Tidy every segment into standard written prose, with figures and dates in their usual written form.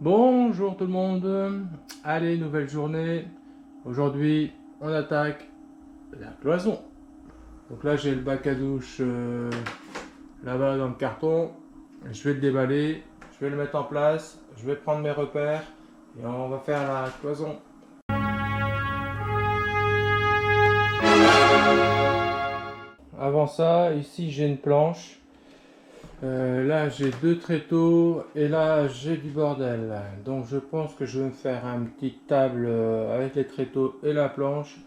Bonjour tout le monde, allez, nouvelle journée. Aujourd'hui on attaque la cloison. Donc là j'ai le bac à douche là-bas dans le carton. Je vais le déballer, je vais le mettre en place, je vais prendre mes repères et on va faire la cloison. Avant ça, ici j'ai une planche. Là j'ai deux tréteaux et là j'ai du bordel. Donc je pense que je vais me faire une petite table avec les tréteaux et la planche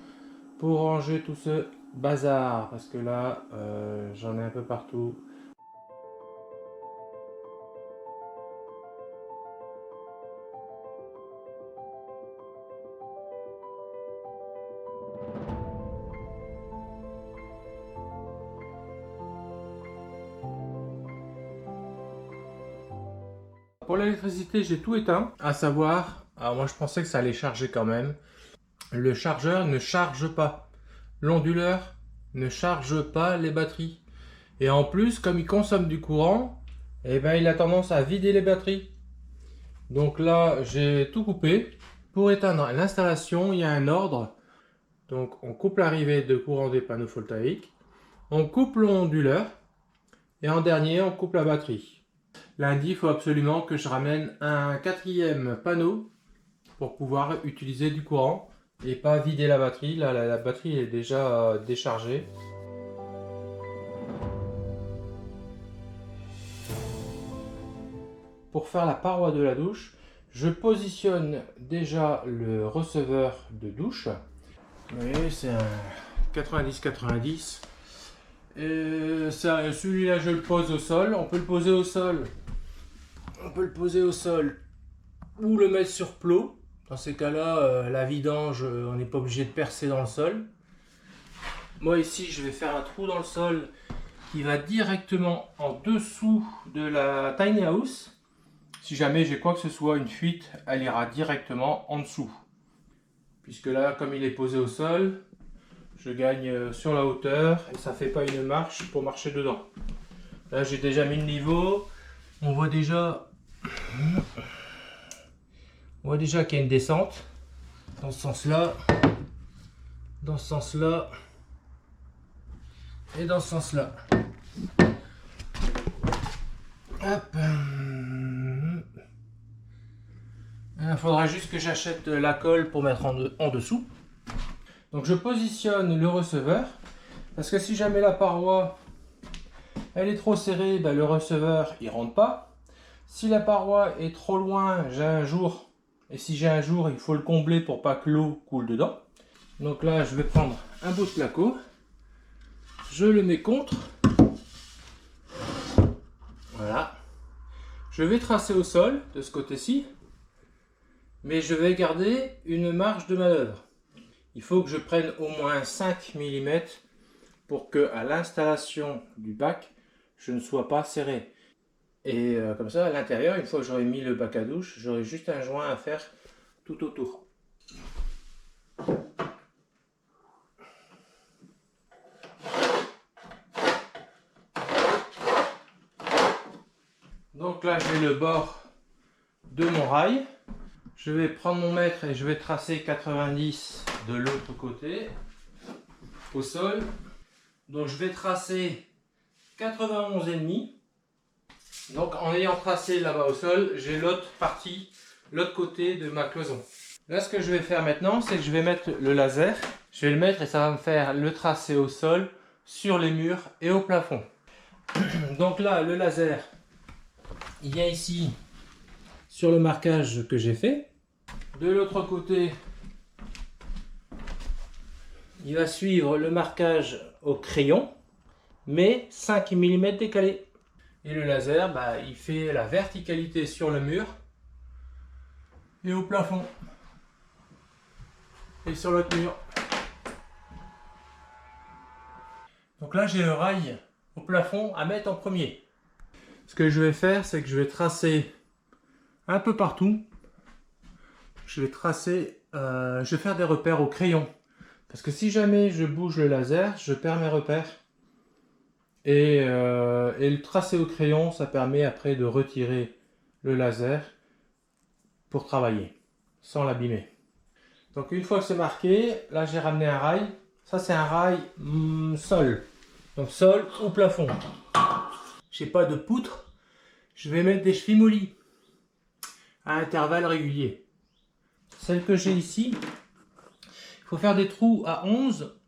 pour ranger tout ce bazar. Parce que là j'en ai un peu partout. Pour l'électricité j'ai tout éteint. À savoir, alors moi je pensais que ça allait charger quand même. Le chargeur ne charge pas. L'onduleur ne charge pas les batteries. Et en plus, comme il consomme du courant, eh ben, il a tendance à vider les batteries. Donc là, j'ai tout coupé. Pour éteindre l'installation, il y a un ordre. Donc on coupe l'arrivée de courant des panneaux photovoltaïques. On coupe l'onduleur. Et en dernier, on coupe la batterie. Lundi, il faut absolument que je ramène un quatrième panneau pour pouvoir utiliser du courant et pas vider la batterie. Là, la batterie est déjà déchargée. Pour faire la paroi de la douche, je positionne déjà le receveur de douche. Vous voyez, c'est un 90-90. Celui-là, je le pose au sol. On peut le poser au sol. On peut le poser au sol ou le mettre sur plot. Dans ces cas-là, la vidange, on n'est pas obligé de percer dans le sol. Moi ici, je vais faire un trou dans le sol qui va directement en dessous de la tiny house. Si jamais j'ai quoi que ce soit, une fuite, elle ira directement en dessous. Puisque là, comme il est posé au sol, je gagne sur la hauteur et ça fait pas une marche pour marcher dedans. Là, j'ai déjà mis le niveau. On voit déjà qu'il y a une descente dans ce sens-là, dans ce sens-là et dans ce sens-là. Hop. Il faudra juste que j'achète la colle pour mettre en dessous. Donc je positionne le receveur parce que si jamais la paroi elle est trop serrée, ben le receveur il rentre pas. Si la paroi est trop loin, j'ai un jour, et si j'ai un jour, il faut le combler pour pas que l'eau coule dedans. Donc là, je vais prendre un bout de placo, je le mets contre, voilà. Je vais tracer au sol de ce côté-ci, mais je vais garder une marge de manœuvre. Il faut que je prenne au moins 5 mm pour que à l'installation du bac, je ne sois pas serré. Et comme ça, à l'intérieur, une fois que j'aurai mis le bac à douche, j'aurai juste un joint à faire tout autour. Donc là, j'ai le bord de mon rail. Je vais prendre mon mètre et je vais tracer 90 de l'autre côté, au sol. Donc je vais tracer 91,5. Donc en ayant tracé là-bas au sol, j'ai l'autre partie, l'autre côté de ma cloison. Là, ce que je vais faire maintenant, c'est que je vais mettre le laser. Je vais le mettre et ça va me faire le tracé au sol, sur les murs et au plafond. Donc là, le laser, il vient ici sur le marquage que j'ai fait. De l'autre côté, il va suivre le marquage au crayon, mais 5 mm décalé. Et le laser, bah, il fait la verticalité sur le mur et au plafond. Et sur l'autre mur. Donc là, j'ai le rail au plafond à mettre en premier. Ce que je vais faire, c'est que je vais tracer un peu partout. Je vais faire des repères au crayon. Parce que si jamais je bouge le laser, je perds mes repères. Et le tracé au crayon, ça permet après de retirer le laser pour travailler, sans l'abîmer. Donc une fois que c'est marqué, là j'ai ramené un rail. Ça c'est un rail sol. Donc sol ou plafond. J'ai pas de poutre. Je vais mettre des chevilles mollies à intervalles réguliers. Celle que j'ai ici, il faut faire des trous à 11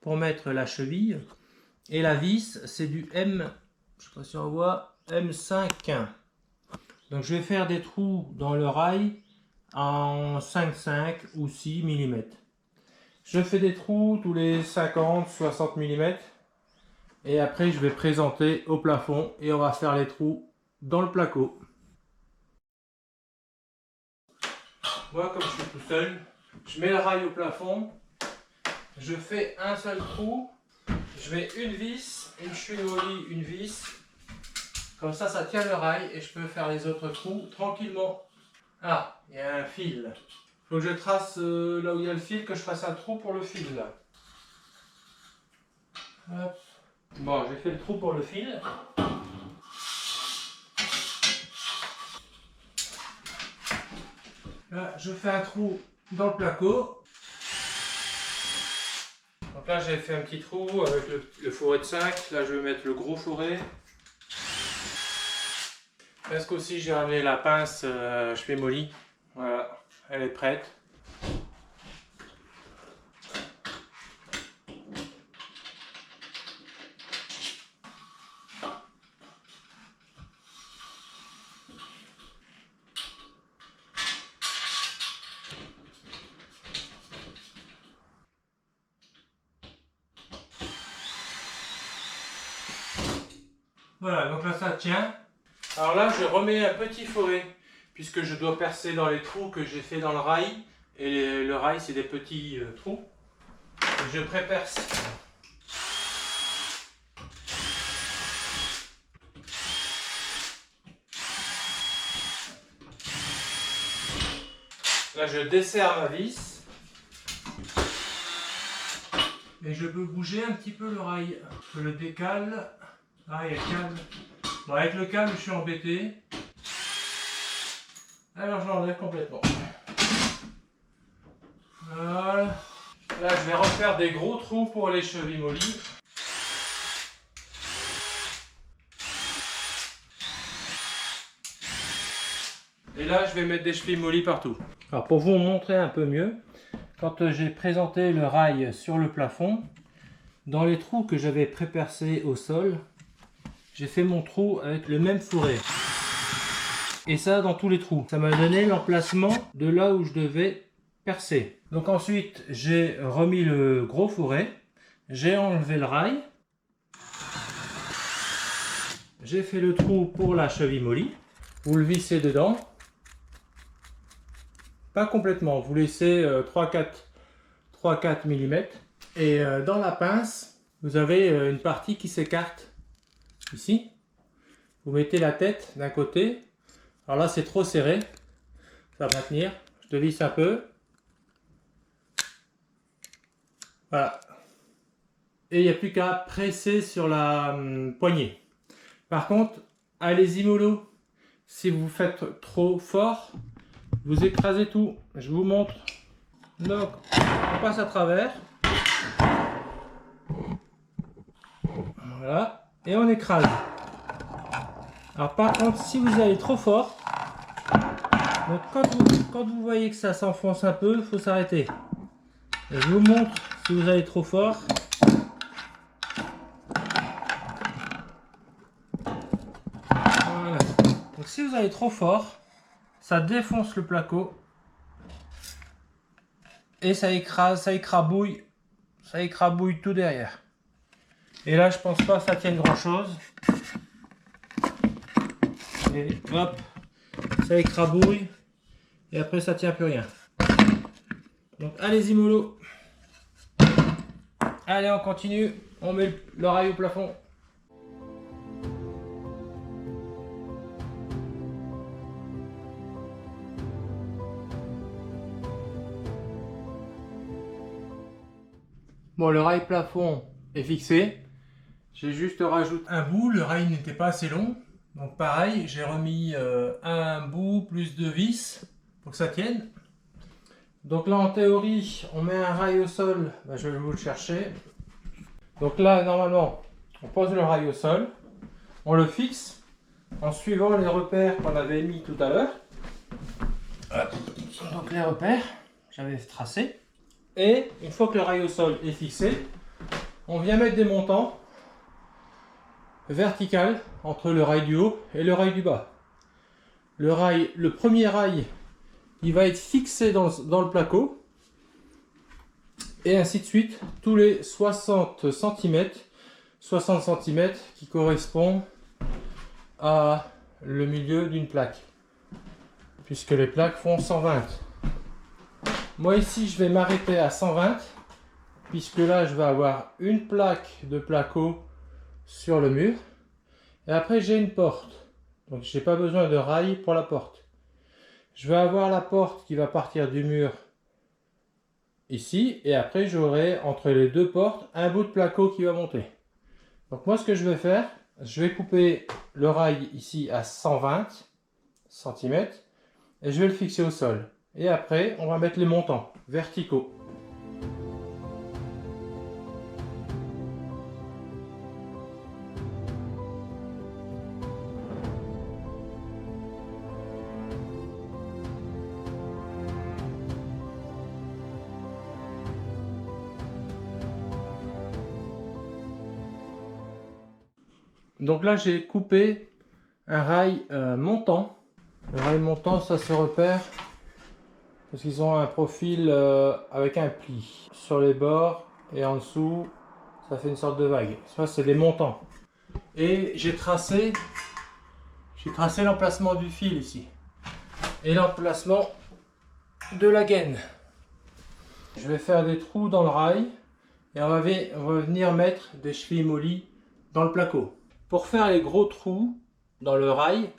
pour mettre la cheville. Et la vis, c'est du M, je sais pas si on voit, M5. Donc je vais faire des trous dans le rail en 5,5 ou 6 mm. Je fais des trous tous les 50-60 mm. Et après je vais présenter au plafond et on va faire les trous dans le placo. Moi comme je suis tout seul, je mets le rail au plafond, je fais un seul trou, je mets une vis, une cheville mollie, une vis, comme ça ça tient le rail et je peux faire les autres trous tranquillement. Ah, il y a un fil. Faut que je trace là où il y a le fil, que je fasse un trou pour le fil là. Hop. Bon, j'ai fait le trou pour le fil. Là, je fais un trou dans le placo. Donc là, j'ai fait un petit trou avec le fourré de 5. Là, je vais mettre le gros fourré. Parce qu'aussi, j'ai ramené la pince cheville mollie. Voilà, elle est prête. Voilà, donc là ça tient. Alors là je remets un petit fourré, puisque je dois percer dans les trous que j'ai fait dans le rail. Et le rail c'est des petits trous. Et je pré-perce. Là je desserre ma vis. Et je peux bouger un petit peu le rail. Je le décale. Ah, il y a le câble. Bon, avec le câble, je suis embêté. Alors, je l'enlève complètement. Voilà. Là, je vais refaire des gros trous pour les chevilles mollies. Et là, je vais mettre des chevilles mollies partout. Alors, pour vous montrer un peu mieux, quand j'ai présenté le rail sur le plafond, dans les trous que j'avais pré-percés au sol, j'ai fait mon trou avec le même fourré. Et ça dans tous les trous. Ça m'a donné l'emplacement de là où je devais percer. Donc ensuite, j'ai remis le gros fourré. J'ai enlevé le rail. J'ai fait le trou pour la cheville mollie. Vous le vissez dedans. Pas complètement. Vous laissez 3-4 mm. Et dans la pince, vous avez une partie qui s'écarte. Ici, vous mettez la tête d'un côté. Alors là, c'est trop serré. Ça va tenir. Je dévisse un peu. Voilà. Et il n'y a plus qu'à presser sur la poignée. Par contre, allez-y mollo. Si vous faites trop fort, vous écrasez tout. Je vous montre. Donc, on passe à travers. Voilà. Et on écrase. Alors par contre, si vous allez trop fort, donc quand vous voyez que ça s'enfonce un peu, il faut s'arrêter. Je vous montre si vous allez trop fort. Voilà. Donc si vous allez trop fort, ça défonce le placo. Et ça écrase, ça écrabouille tout derrière. Et là, je pense pas que ça tienne grand chose. Et hop, ça écrabouille. Et après, ça tient plus rien. Donc, allez-y, mollo. Allez, on continue. On met le rail au plafond. Bon, le rail plafond est fixé. J'ai juste rajouté un bout, le rail n'était pas assez long. Donc pareil, j'ai remis un bout plus de vis. pour que ça tienne. Donc là, en théorie, on met un rail au sol. Ben, je vais vous le chercher. Donc là, normalement, on pose le rail au sol. On le fixe en suivant les repères qu'on avait mis tout à l'heure. Donc les repères, j'avais tracé. Et une fois que le rail au sol est fixé, on vient mettre des montants verticaux entre le rail du haut et le rail du bas. Le premier rail, il va être fixé dans le placo. Et ainsi de suite, tous les 60 cm qui correspondent à le milieu d'une plaque. Puisque les plaques font 120. Moi ici, je vais m'arrêter à 120. Puisque là, je vais avoir une plaque de placo sur le mur. Et après, j'ai une porte. Donc, je n'ai pas besoin de rail pour la porte. Je vais avoir la porte qui va partir du mur ici. Et après, j'aurai entre les deux portes un bout de placo qui va monter. Donc, moi, ce que je vais faire, je vais couper le rail ici à 120 cm. Et je vais le fixer au sol. Et après, on va mettre les montants verticaux. Donc là, j'ai coupé un rail montant. Le rail montant, ça se repère parce qu'ils ont un profil avec un pli sur les bords et en dessous, ça fait une sorte de vague. Ça, c'est des montants. Et j'ai tracé l'emplacement du fil ici et l'emplacement de la gaine. Je vais faire des trous dans le rail et on va venir mettre des chevilles mollies dans le placo. Pour faire les gros trous dans le rail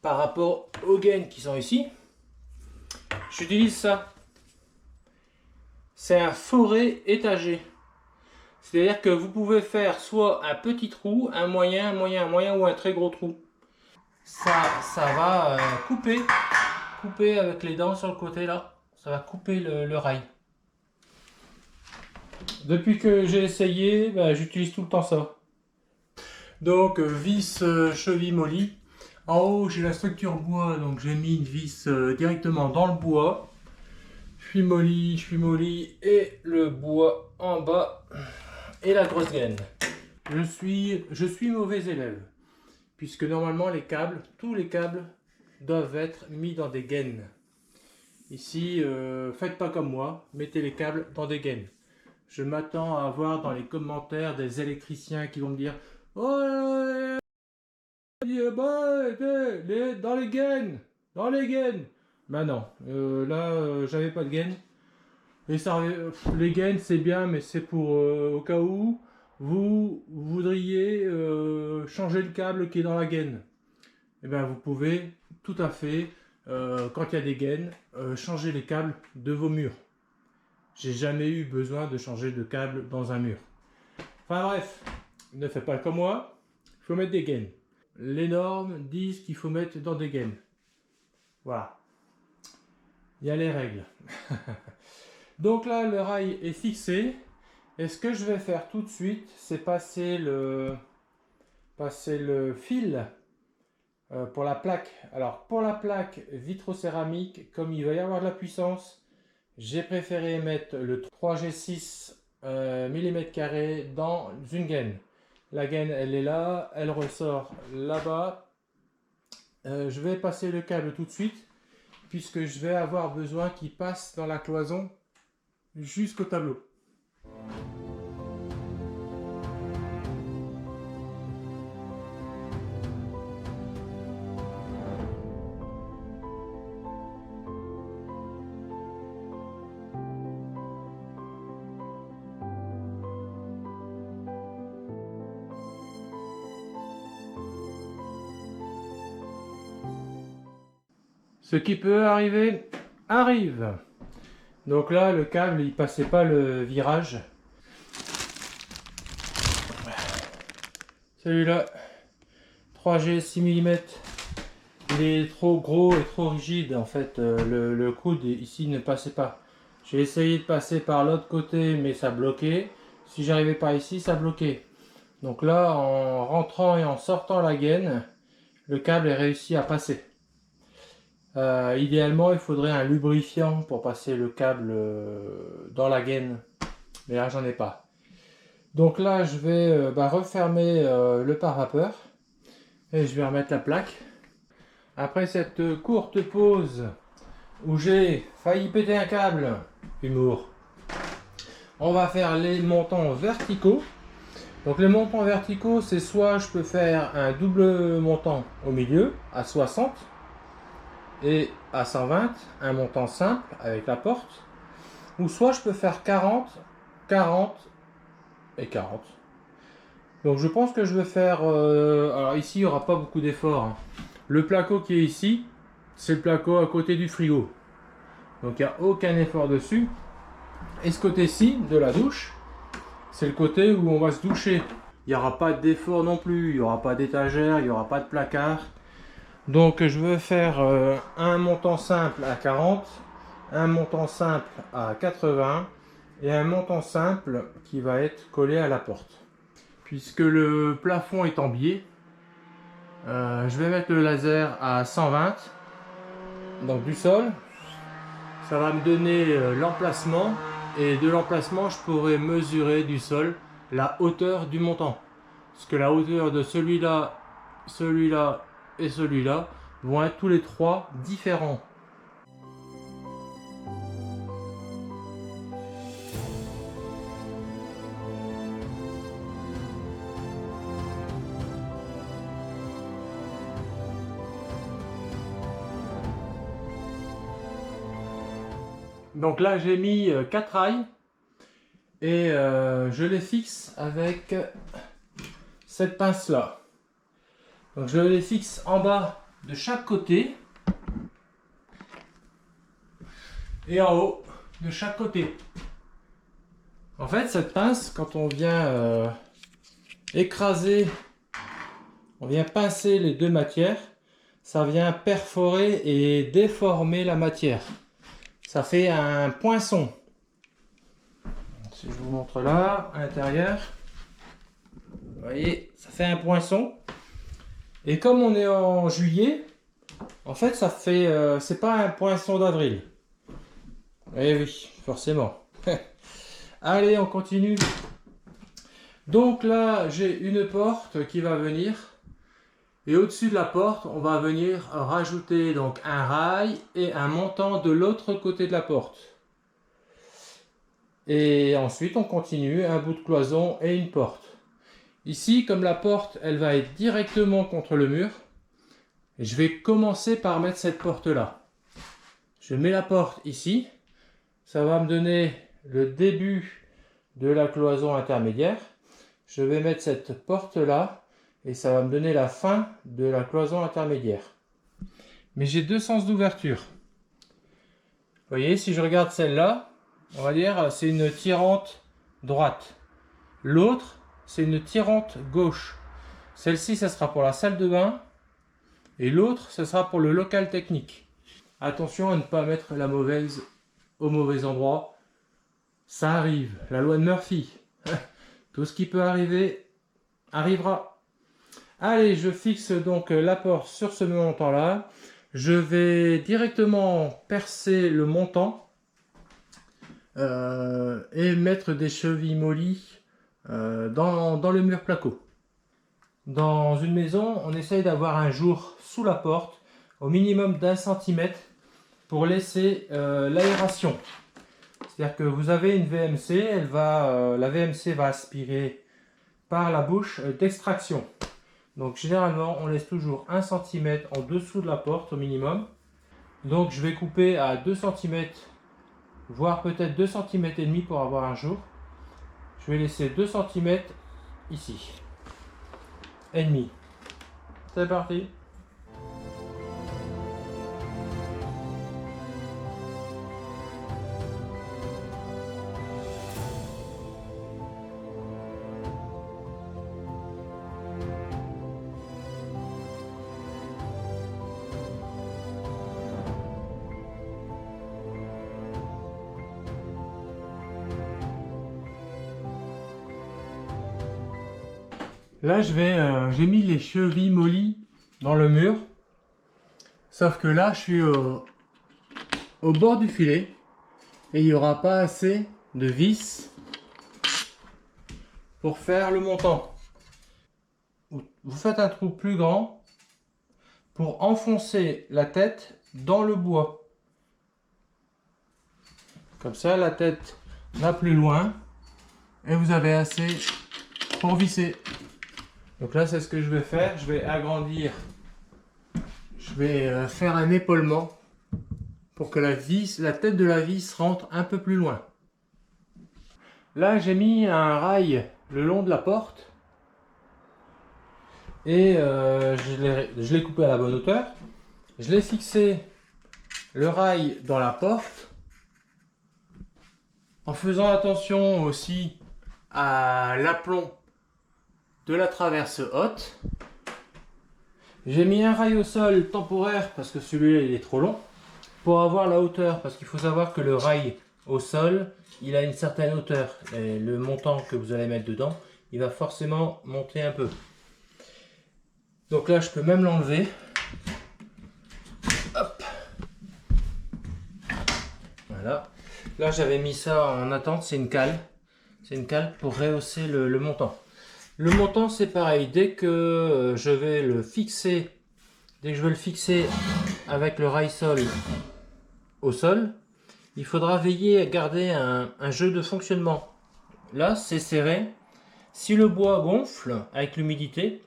par rapport aux gaines qui sont ici, j'utilise ça. C'est un forêt étagé. C'est-à-dire que vous pouvez faire soit un petit trou, un moyen ou un très gros trou. Ça va couper avec les dents sur le côté là. Ça va couper le rail. Depuis que j'ai essayé, j'utilise tout le temps ça. Donc vis cheville molly. En haut j'ai la structure bois, donc j'ai mis une vis directement dans le bois. Je suis molly et le bois en bas et la grosse gaine. Je suis mauvais élève puisque normalement tous les câbles doivent être mis dans des gaines. Ici, faites pas comme moi, mettez les câbles dans des gaines. Je m'attends à avoir dans les commentaires des électriciens qui vont me dire « Oh, dans les gaines, dans les gaines !» Ben non, là, j'avais pas de gaines. Et ça, les gaines, c'est bien, mais c'est pour au cas où vous voudriez changer le câble qui est dans la gaine. Et bien, vous pouvez tout à fait, quand il y a des gaines, changer les câbles de vos murs. J'ai jamais eu besoin de changer de câble dans un mur. Enfin bref, ne faites pas comme moi, il faut mettre des gaines. Les normes disent qu'il faut mettre dans des gaines. Voilà. Il y a les règles. Donc là, le rail est fixé. Et ce que je vais faire tout de suite, c'est passer le fil pour la plaque. Alors, pour la plaque vitrocéramique, comme il va y avoir de la puissance, j'ai préféré mettre le 3G6 mm² dans une gaine. La gaine, elle est là, elle ressort là-bas. Je vais passer le câble tout de suite, puisque je vais avoir besoin qu'il passe dans la cloison jusqu'au tableau. Ce qui peut arriver, arrive. Donc là, le câble, il passait pas le virage. Celui-là, 3G 6 mm. il est trop gros et trop rigide en fait. Le coude ici ne passait pas. J'ai essayé de passer par l'autre côté mais ça bloquait. Si j'arrivais pas ici, ça bloquait. Donc là, en rentrant et en sortant la gaine, le câble est réussi à passer. Idéalement, il faudrait un lubrifiant pour passer le câble dans la gaine. Mais là, j'en ai pas. Donc là, je vais refermer le pare-vapeur. Et je vais remettre la plaque. Après cette courte pause où j'ai failli péter un câble, humour, on va faire les montants verticaux. Donc les montants verticaux, c'est soit je peux faire un double montant au milieu à 60 et à 120, un montant simple avec la porte, ou soit je peux faire 40, 40 et 40. Donc je pense que je vais faire, alors ici il n'y aura pas beaucoup d'efforts, hein. Le placo qui est ici, c'est le placo à côté du frigo. Donc il n'y a aucun effort dessus. Et ce côté-ci de la douche, c'est le côté où on va se doucher. Il n'y aura pas d'effort non plus, il n'y aura pas d'étagère, il n'y aura pas de placard. Donc je veux faire un montant simple à 40, un montant simple à 80 et un montant simple qui va être collé à la porte. Puisque le plafond est en biais, je vais mettre le laser à 120, donc du sol. Ça va me donner l'emplacement et de l'emplacement je pourrai mesurer du sol la hauteur du montant. Parce que la hauteur de celui-là, celui-là et celui-là vont être tous les trois différents. Donc là j'ai mis 4 rails et je les fixe avec cette pince là. Donc je les fixe en bas de chaque côté et en haut de chaque côté. En fait cette pince, quand on vient écraser, on vient pincer les deux matières, ça vient perforer et déformer la matière. Ça fait un poinçon. Si je vous montre là, à l'intérieur, vous voyez, ça fait un poinçon. Et comme on est en juillet, en fait, ça fait, c'est pas un poinçon d'avril. Eh oui, forcément. Allez, on continue. Donc là, j'ai une porte qui va venir. Et au-dessus de la porte, on va venir rajouter donc un rail et un montant de l'autre côté de la porte. Et ensuite, on continue un bout de cloison et une porte. Ici, comme la porte, elle va être directement contre le mur, je vais commencer par mettre cette porte-là. Je mets la porte ici. Ça va me donner le début de la cloison intermédiaire. Je vais mettre cette porte-là. Et ça va me donner la fin de la cloison intermédiaire. Mais j'ai deux sens d'ouverture. Vous voyez, si je regarde celle-là, on va dire c'est une tirante droite. L'autre, c'est une tirante gauche. Celle-ci, ça sera pour la salle de bain. Et l'autre, ce sera pour le local technique. Attention à ne pas mettre la mauvaise au mauvais endroit. Ça arrive, la loi de Murphy. Tout ce qui peut arriver, arrivera. Allez, je fixe donc la porte sur ce montant-là. Je vais directement percer le montant et mettre des chevilles mollies dans le mur placo. Dans une maison, on essaye d'avoir un jour sous la porte, au minimum d'1 centimètre, pour laisser l'aération. C'est-à-dire que vous avez une VMC, la VMC va aspirer par la bouche d'extraction. Donc généralement, on laisse toujours 1 cm en dessous de la porte au minimum. Donc je vais couper à 2 cm, voire peut-être 2 cm et demi pour avoir un jour. Je vais laisser 2 cm ici. Et demi. C'est parti. Là, j'ai mis les chevilles mollies dans le mur. Sauf que là, je suis au bord du filet. Et il n'y aura pas assez de vis pour faire le montant. Vous faites un trou plus grand pour enfoncer la tête dans le bois. Comme ça, la tête va plus loin et vous avez assez pour visser. Donc là, c'est ce que je vais faire. Je vais agrandir. Je vais faire un épaulement pour que la tête de la vis rentre un peu plus loin. Là, j'ai mis un rail le long de la porte et je l'ai coupé à la bonne hauteur. Je l'ai fixé le rail dans la porte en faisant attention aussi à l'aplomb de la traverse haute. J'ai mis un rail au sol temporaire parce que celui-là il est trop long pour avoir la hauteur, parce qu'il faut savoir que le rail au sol il a une certaine hauteur et le montant que vous allez mettre dedans il va forcément monter un peu. Donc là je peux même l'enlever. Hop. Voilà. Là j'avais mis ça en attente, c'est une cale. C'est une cale pour rehausser le montant. Le montant c'est pareil, dès que je vais le fixer, avec le rail sol au sol, il faudra veiller à garder un jeu de fonctionnement. Là c'est serré, si le bois gonfle avec l'humidité,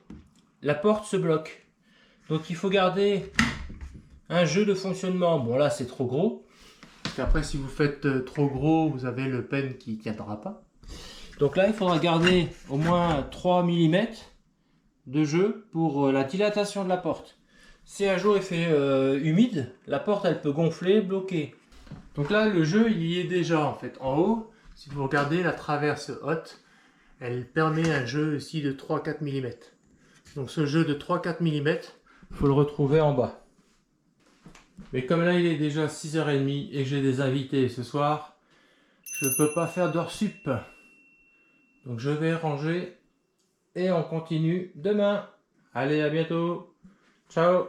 la porte se bloque. Donc il faut garder un jeu de fonctionnement. Bon là c'est trop gros, parce qu'après si vous faites trop gros, vous avez le pen qui ne tiendra pas. Donc là, il faudra garder au moins 3 mm de jeu pour la dilatation de la porte. Si un jour il fait humide, la porte elle peut gonfler, bloquer. Donc là, le jeu il y est déjà en fait. En haut, si vous regardez la traverse haute, elle permet un jeu ici de 3-4 mm. Donc ce jeu de 3-4 mm, il faut le retrouver en bas. Mais comme là il est déjà 6h30 et que j'ai des invités ce soir, je ne peux pas faire d'heure sup. Donc je vais ranger et on continue demain. Allez, à bientôt. Ciao.